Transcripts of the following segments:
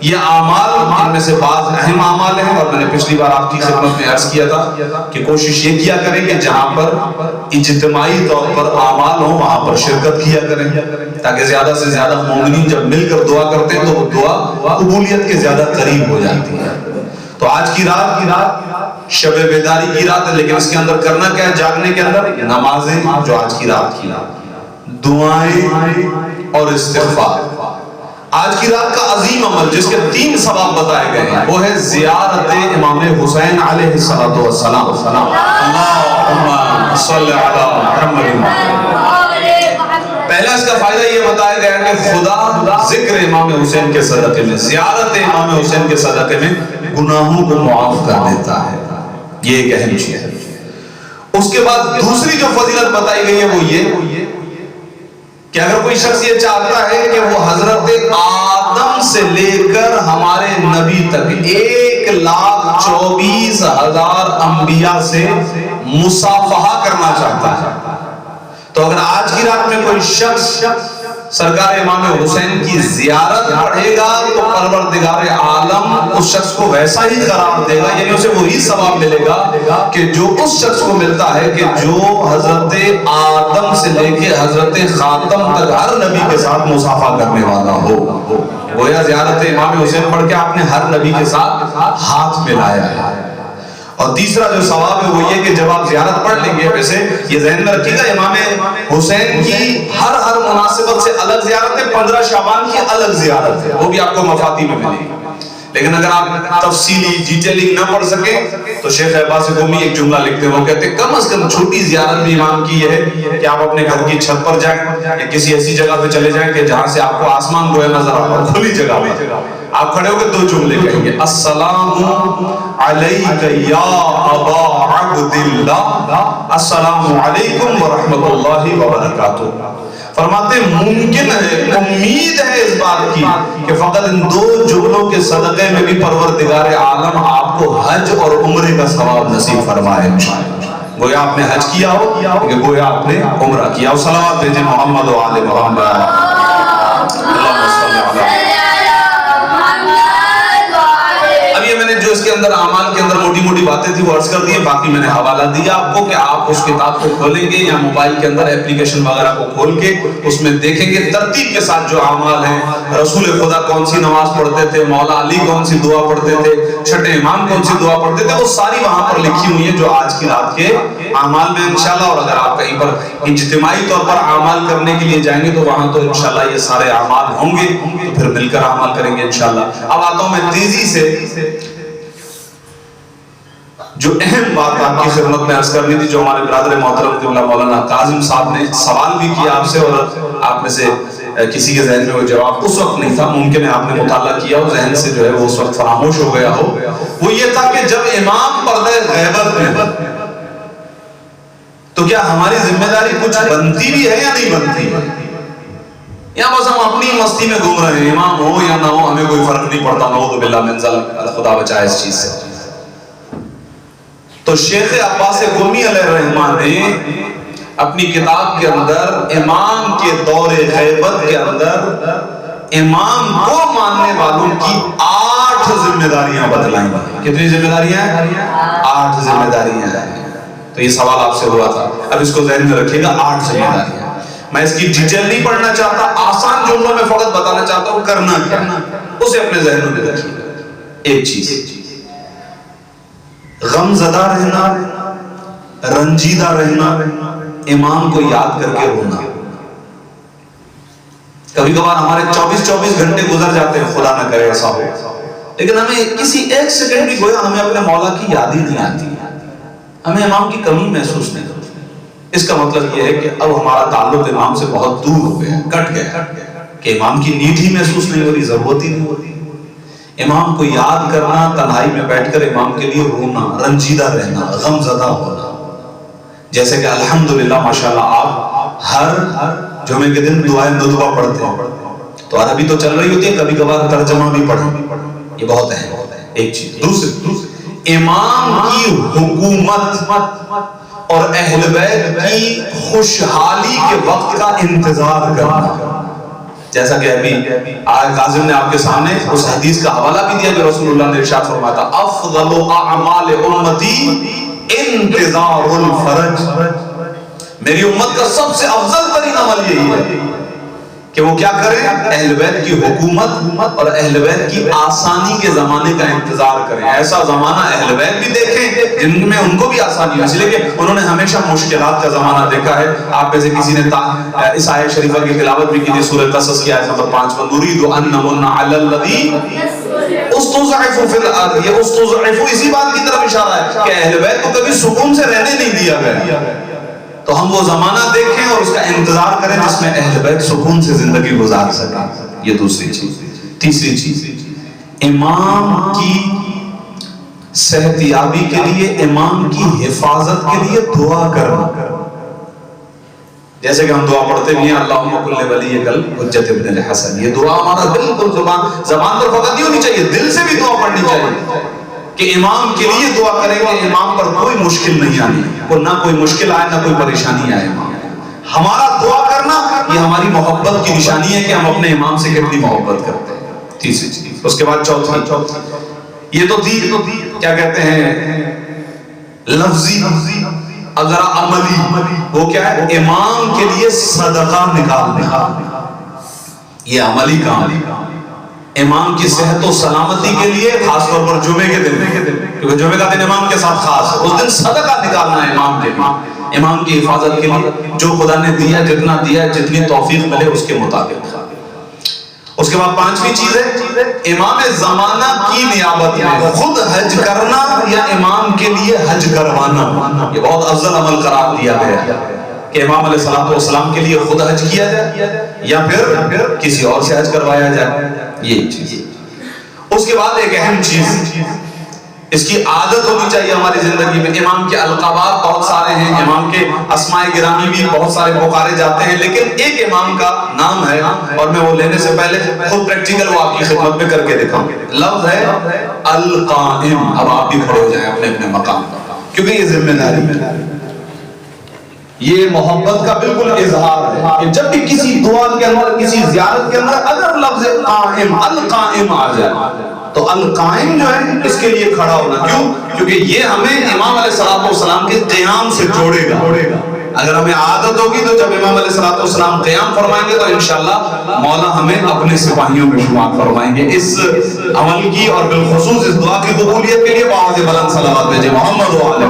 یہ اعمال ان میں سے بعض اہم اعمال ہیں، اور میں نے پچھلی بار آپ کی خدمت میں عرض کیا تھا کہ کوشش یہ کیا کریں کہ جہاں پر اجتماعی طور پر اعمال ہوں وہاں پر شرکت کیا کریں، تاکہ زیادہ سے زیادہ مومنین جب مل کر دعا کرتے ہیں تو وہ دعا قبولیت کے زیادہ قریب ہو جاتی ہے۔ تو آج کی رات شب بیداری کی رات ہے، لیکن اس کے اندر کرنا کیا ہے؟ جاگنے کے اندر نمازیں جو آج کی رات کی دعائیں اور استغفار۔ آج کی رات کا عظیم عمل جس کے 3 ثواب بتائے گئے ہیں وہ ہے زیارت امام حسین علیہ السلام۔ اللہم صلی علی محمد۔ پہلا اس کا فائدہ یہ بتایا گیا کہ خدا ذکر امام حسین کے صدقے میں، زیارت امام حسین کے صدقے میں گناہوں کو معاف کر دیتا ہے، یہ ایک اہم چیز ہے۔ اس کے بعد دوسری جو فضیلت بتائی گئی ہے وہ یہ کہ اگر کوئی شخص یہ چاہتا ہے کہ وہ حضرت آدم سے لے کر ہمارے نبی تک 1,24,000 انبیاء سے مصافحہ کرنا چاہتا ہے، تو اگر آج کی رات میں کوئی شخص سرکار امام حسین کی زیارت پڑھے گا تو پروردگار عالم اس شخص کو ویسا ہی قرار دے گا، یعنی اسے وہی ثواب ملے گا کہ جو اس شخص کو ملتا ہے کہ جو حضرت آدم سے لے کے حضرت خاتم تک ہر نبی کے ساتھ مصافحہ کرنے والا ہو۔ گویا زیارت امام حسین پڑھ کے آپ نے ہر نبی کے ساتھ ہاتھ ملایا ہے۔ اور تیسرا جو ثواب ہے وہ یہ کہ جب آپ زیارت پڑھ لیں گے، ویسے یہ ذہن میں رکھیے گا امام حسین کی ہر مناسبت سے الگ زیارت ہے، 15 شعبان کی الگ زیارت ہے، وہ بھی آپ کو مفاتی میں ملے گی۔ لیکن اگر آپ تفصیلی ڈیٹیلنگ نہ پڑھ سکیں تو شیخ عباس قمی ایک جملہ لکھتے ہیں، وہ کہتے ہیں کم از کم چھوٹی زیارت بھی امام کی یہ ہے کہ آپ اپنے گھر کی چھت پر جائیں یا کسی ایسی جگہ پہ چلے جائیں کہ جہاں سے آپ کو آسمان گویا نظر آ، کھلی جگہ میں آپ کھڑے ہو کے 2 جملے کہیں گے، السلام علیک یا ابا عبداللہ، السلام علیکم ورحمۃ اللہ وبرکاتہ۔ فرماتے ممکن ہے، امید ہے اس بات کی کہ فقط ان 2 جملوں کے صدقے میں بھی پروردگار عالم آپ کو حج اور عمرے کا ثواب نصیب فرمائے انشاءاللہ۔ گویا آپ نے حج کیا ہو کہ گویا آپ نے عمرہ کیا ہو۔ صلوات بھیجیں محمد و آل محمد۔ اللہم صلی علی۔ اب یہ میں نے جو اس کے اندر اعمال کے اندر موٹی موٹی باتیں تھی وہ عرض کر دی ہیں، باقی میں نے حوالہ دیا آپ کو کہ آپ اس کتاب کو کھولیں گے یا موبائل کے اندر اپلیکیشن وغیرہ کو کھول کے اس میں دیکھیں گے ترتیب کے ساتھ جو اعمال ہیں، رسول خدا کون سی نماز پڑھتے تھے، مولا علی کون سی دعا پڑھتے تھے، چھٹے امام کون سی دعا پڑھتے تھے، وہ ساری وہاں پر لکھی ہوئی ہیں جو آج کی رات کے اعمال میں انشاءاللہ۔ اور اگر آپ کہیں پر اجتماعی طور پر اعمال کرنے کے لیے جائیں گے تو وہاں تو انشاءاللہ یہ سارے اعمال ہوں گے، تو پھر مل کر اعمال کریں گے انشاءاللہ۔ اب آتا ہوں میں تیزی سے جو اہم بات آپ کی خدمت میں عرض کرنی تھی، جو ہمارے برادر محترم قبلہ مولانا کاظم صاحب نے سوال بھی کیا آپ سے، اور آپ میں سے کسی کے ذہن میں وہ جواب اس وقت نہیں تھا، ممکن ہے آپ نے مطالعہ کیا ہو، ذہن سے جو ہے وہ اس وقت فراموش ہو گیا ہو، وہ یہ تھا کہ جب امام پردہ غیبت میں تو کیا ہماری ذمہ داری کچھ بنتی بھی ہے یا نہیں بنتی ہے؟ یا بس ہم اپنی مستی میں گھوم رہے ہیں، امام ہو یا نہ ہو ہمیں کوئی فرق نہیں پڑتا، نعوذ باللہ من ذلک، خدا بچائے اس چیز سے۔ تو شیخ عباس قمی علیہ الرحمہ نے اپنی کتاب کے اندر امام کے دور غیبت کے اندر امام کو ماننے والوں کی 8 ذمہ داریاں بتلائیں۔ کتنی ذمہ داریاں ہیں؟ 8 ذمہ داریاں ہیں۔ تو یہ سوال آپ سے ہوا تھا، اب اس کو ذہن میں رکھیے گا، 8 ذمہ داریاں۔ میں اس کی ڈیٹیل نہیں پڑھنا چاہتا، آسان جملوں میں فقط بتانا چاہتا ہوں کرنا کیا، اسے اپنے ذہن میں رکھیے گا۔ ایک چیز، غم زدہ رہنا، رنجیدہ رہنا، امام کو یاد کر کے رونا۔ کبھی کبھار ہمارے 24 گھنٹے گزر جاتے ہیں، خدا نہ کرے ایسا ہو، لیکن ہمیں کسی ایک سیکنڈ بھی گویا ہمیں اپنے مولا کی یاد ہی نہیں آتی، ہمیں امام کی کمی محسوس نہیں ہوتی۔ اس کا مطلب یہ ہے کہ اب ہمارا تعلق امام سے بہت دور ہو گیا، کٹ گیا، کہ امام کی نیڈ ہی محسوس نہیں ہو رہی، ضرورت ہی نہیں ہوتی۔ امام کو یاد کرنا، تنہائی میں بیٹھ کر امام کے لیے رونا، رنجیدہ رہنا، غم زدہ ہونا۔ جیسے کہ الحمدللہ ماشاءاللہ آپ ہر جمعے کے دن دعائے ندوہ پڑھتے ہیں، تو عربی تو چل رہی ہوتی ہے، کبھی کبھار ترجمہ بھی پڑھیں، یہ بہت اہم ہے۔ ایک چیز، دوسری، امام کی حکومت اور اہل بیت کی خوشحالی کے وقت کا انتظار کرنا۔ جیسا کہ ابھی کاظم نے آپ کے سامنے اس حدیث کا حوالہ بھی دیا جو رسول اللہ نے ارشاد فرمایا تھا افضل اعمال امتی انتظار الفرج، میری امت کا سب سے افضل ترین عمل یہی ہے کہ وہ کیا کریں، اہل بیت کی حکومت اور اہل بیت کی آسانی کے زمانے کا انتظار کریں۔ ایسا زمانہ اہل بیت بھی دیکھیں جن میں ان کو بھی آسانی ہو، اس لیے کہ انہوں نے ہمیشہ مشکلات کا زمانہ دیکھا ہے۔ آپ میں سے کسی نے اس آیت شریفہ کی تلاوت بھی کی تھی، سورہ قصص کی آیت نمبر 5 میں نرید ان نمن علی الذی استضعف فی الارض، یہ استضعف اسی بات کی طرف اشارہ ہے کہ اہل بیت کو کبھی سکون سے رہنے نہیں دیا گیا، تو ہم وہ زمانہ دیکھیں اور اس کا انتظار کریں جس میں اہل بیت سکون سے زندگی گزار سکیں۔ یہ دوسری چیز۔ تیسری چیز، امام کی صحت یابی کے لیے، امام کی حفاظت کے لیے دعا کرنا، جیسے کہ ہم دعا پڑھتے بھی ہیں اللہم کل ولیک الحجۃ ابن الحسن، یہ دعا ہمارا بالکل زبان پر فقط نہیں ہونی چاہیے، دل سے بھی دعا پڑھنی چاہیے کہ امام کے لیے دعا کریں کہ امام پر کوئی مشکل نہیں آنی، نہ کوئی مشکل آئے نہ کوئی پریشانی آئے۔ ہمارا دعا کرنا یہ ہماری محبت کی نشانی ہے کہ ہم اپنے امام سے کتنی محبت کرتے ہیں۔ تیسری چیز۔ اس کے بعد چوتھی، یہ تو تھی کیا کہتے ہیں لفظی، اگر عملی وہ کیا ہے، امام کے لیے صدقہ نکالنا، یہ عملی کام۔ امام کی صحت و سلامتی کے لیے خاص طور پر جمعے کے دن، کیونکہ جمعے کا دن امام کے ساتھ خاص ہے، اس دن صدقہ نکالنا ہے امام کے لیے، امام کی حفاظت کے لیے، جو خدا نے دیا جتنا دیا جتنی توفیق ملے اس کے مطابق۔ اس کے بعد پانچویں چیز ہے امام زمانہ کی نیابت میں خود حج کرنا یا امام کے لیے حج کروانا، یہ بہت افضل عمل قرار دیا گیا ہے کہ امام علیہ السلام کے لیے خود حج کیا جائے یا پھر کسی اور سے حج کروایا جائے، یہ چیز۔ اس کے بعد ایک اہم چیز، اس کی عادت ہونی چاہیے ہماری زندگی میں۔ امام کے القابات بہت سارے ہیں، امام کے اسماء گرامی بھی بہت سارے پکارے جاتے ہیں، لیکن ایک امام کا نام ہے اور میں وہ لینے سے پہلے خود پریکٹیکل وہ آپ کی خدمت میں کر کے دکھاؤں۔ لفظ ہے القائم۔ اب آپ بھی کھڑے ہو جائیں اپنے اپنے مقام پر، کیونکہ یہ ذمہ داری ہے، یہ محبت کا بالکل اظہار ہے کہ جب بھی کسی دعا کے اندر، کسی زیارت کے اندر اگر لفظ قائم، القائم آ جائے تو القائم جو ہے اس کے لیے کھڑا ہونا۔ کیوں؟ کیونکہ یہ ہمیں امام علیہ السلام کے قیام سے جوڑے گا۔ اگر ہمیں عادت ہوگی تو جب امام علیہ السلام قیام فرمائیں گے تو انشاءاللہ مولا ہمیں اپنے سپاہیوں میں شمار فرمائیں گے۔ اس عمل کی اور بالخصوص اس دعا کی قبولیت کے لیے بہت بلند صلوات بھیجیں محمد و آلہ۔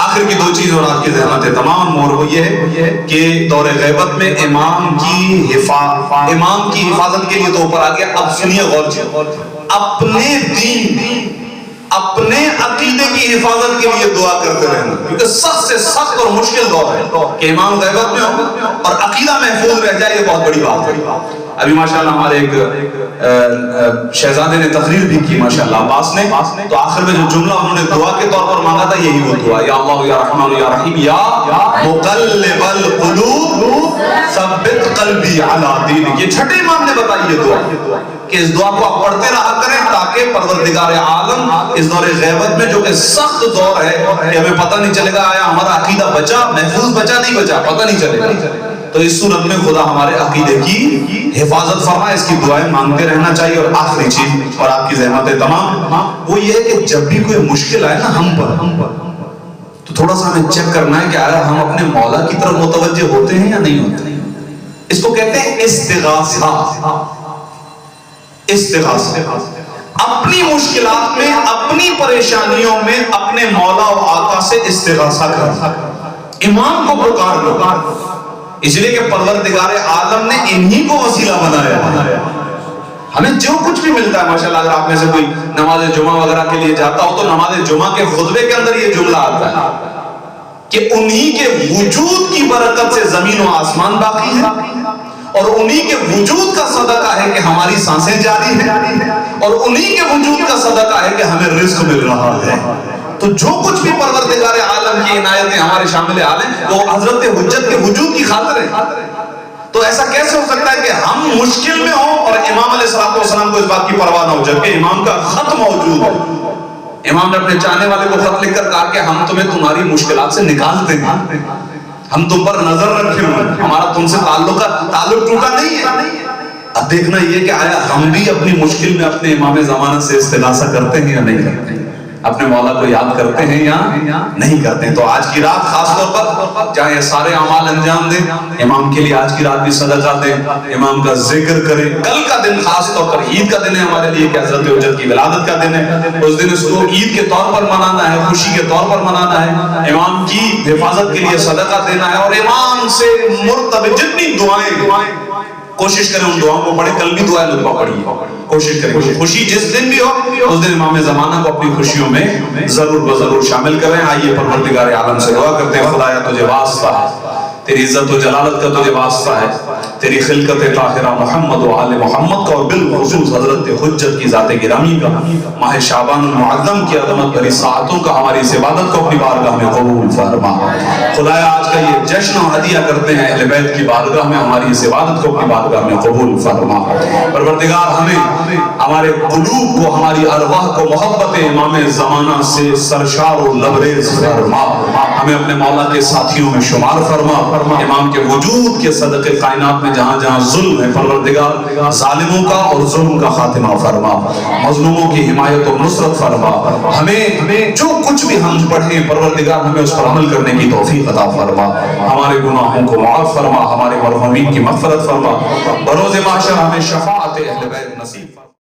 آخر کی دو چیز اور آپ کی ذہنت تمام مور وہ یہ ہے کہ دور غیبت میں امام کی حفاظت کے لیے تو اوپر آگیا۔ اب سنیے غور سے، اپنے دین، اپنے عقیدے کی حفاظت کے لیے دعا کرتے رہنا، کیونکہ سخت سے سخت اور مشکل دور ہے کہ امام غیبت میں ہو اور عقیدہ محفوظ رہ جائے، یہ بہت بڑی بات ہے۔ ابھی ماشاءاللہ ہمارے ایک شہزادے نے تقریر بھی کی ماشاءاللہ عباس نے، تو آخر میں جو جملہ انہوں نے دعا کے طور پر مانگا تھا یہی وہ دعا، یا اللہ یا رحمان یا رحیم یا مقلب القلوب ثبت قلبی علی دینک۔ یہ چھٹے امام نے بتائی یہ دعا کہ اس دعا کو آپ پڑھتے رہا کریں تاکہ پروردگار عالم اس دور غیبت میں جو کہ سخت دور ہے کہ ہمیں پتہ نہیں چلے گا آیا ہمارا عقیدہ بچا، محفوظ بچا نہیں بچا، پتہ نہیں چلے گا، تو اس صورت میں خدا ہمارے عقیدے کی حفاظت فرمائے، اس کی دعائیں مانگتے رہنا چاہیے۔ اور آخری چیز اور آپ کی زحمتیں تمام وہ یہ ہے کہ جب بھی کوئی مشکل آئے نا ہم پر، تو تھوڑا سا ہمیں چیک کرنا ہے کہ آیا ہم اپنے مولا کی طرف متوجہ ہوتے ہیں یا نہیں ہوتے۔ اس کو کہتے ہیں استغاثہ۔ اپنی مشکلات میں، اپنی پریشانیوں میں اپنے مولا و آقا سے استغاثہ کرنا، امام کو پکار لو، اس لیے کہ پروردگار عالم نے انہی کو وسیلہ بنایا۔ ہمیں جو کچھ بھی ملتا ہے ماشاءاللہ، اگر آپ میں سے کوئی نماز جمعہ وغیرہ کے لیے جاتا ہو تو نماز جمعہ کے خطبے کے اندر یہ جملہ آتا ہے کہ انہی کے وجود کی برکت سے زمین و آسمان باقی ہے، اور انہی کے وجود کا صدقہ ہے کہ ہماری سانسیں جاری ہیں، اور انہی کے وجود کا صدقہ ہے کہ ہمیں رزق مل رہا ہے۔ تو جو کچھ بھی پروردگار عالم کی عنایتیں ہمارے شامل حال ہیں وہ حضرت حجت کے وجود کی خاطر ہے۔ تو ایسا کیسے ہو سکتا ہے کہ ہم مشکل میں ہوں اور امام علیہ السلام کو اس بات کی پرواہ نہ ہو، جبکہ امام کا خط موجود ہے۔ امام نے اپنے چاہنے والے کو خط لکھ کر کہا کہ ہم تمہیں تمہاری مشکلات سے نکالتے ہیں۔ ہم تم پر نظر رکھے ہوئے ہیں، ہمارا تم سے تعلق ٹوٹا نہیں ہے۔ اب دیکھنا یہ کہ آیا ہم بھی اپنی مشکل میں اپنے امام زمانہ سے استغاثہ کرتے ہیں یا نہیں کرتے ہیں، اپنے مولا کو یاد کرتے ہیں یا نہیں کرتے ہیں۔ تو آج کی رات خاص طور پر جہاں یہ سارے اعمال انجام دیں، امام کے لیے آج کی رات بھی صدقہ دیں، امام کا ذکر کریں۔ کل کا دن خاص طور پر عید کا دن ہے ہمارے لیے کہ حضرت حجت کی ولادت کا دن ہے، اس دن اس کو عید کے طور پر منانا ہے، خوشی کے طور پر منانا ہے، امام کی حفاظت کے لیے صدقہ دینا ہے، اور امام سے مرتبط جتنی دعائیں کوشش کریں ان دعاؤں کو پڑھیں۔ کل بھی دعائیں لطفہ پڑھیے، کوشش کریں خوشی جس دن بھی ہو اس دن امام زمانہ کو اپنی خوشیوں میں ضرور شامل کریں۔ آئیے پروردگار عالم سے دعا کرتے ہیں، خدایا تجھے واسطہ ہے، تیری عزت و جلالت کا تجھے واسطہ ہے، تیری خلقت طاہرہ محمد و آل محمد کا، اور بالخصوص حضرت حجت کی ذات گرامی کا، ماہ شعبان المعظم کی عظمت بھری ساعتوں کا ہماری اس عبادت کو اپنی بارگاہ میں قبول فرما۔ خدایا آج کا یہ جشن و ہدیہ کرتے ہیں اہل بیت کی بارگاہ میں، ہماری اس عبادت کو اپنی بارگاہ میں قبول فرما۔ پروردگار ہمیں ہمارے قلوب کو، ہماری ارواح کو محبت امام زمانہ سے سرشار و لبریز فرما، ہمیں اپنے مولا کے ساتھیوں میں شمار فرما۔ امام کے وجود کے صدقے کائنات میں جہاں جہاں ظلم ہے پروردگار ظالموں کا اور ظلم کا خاتمہ فرما، مظلوموں کی حمایت و نصرت فرما۔ ہمیں جو کچھ بھی ہم پڑھیں پروردگار ہمیں اس پر عمل کرنے کی توفیق عطا فرما، ہمارے گناہوں کو معاف فرما، ہمارے مرحومین کی مغفرت فرما، بروز محشر ہمیں شفاعت اہل بیت نصیب فرما۔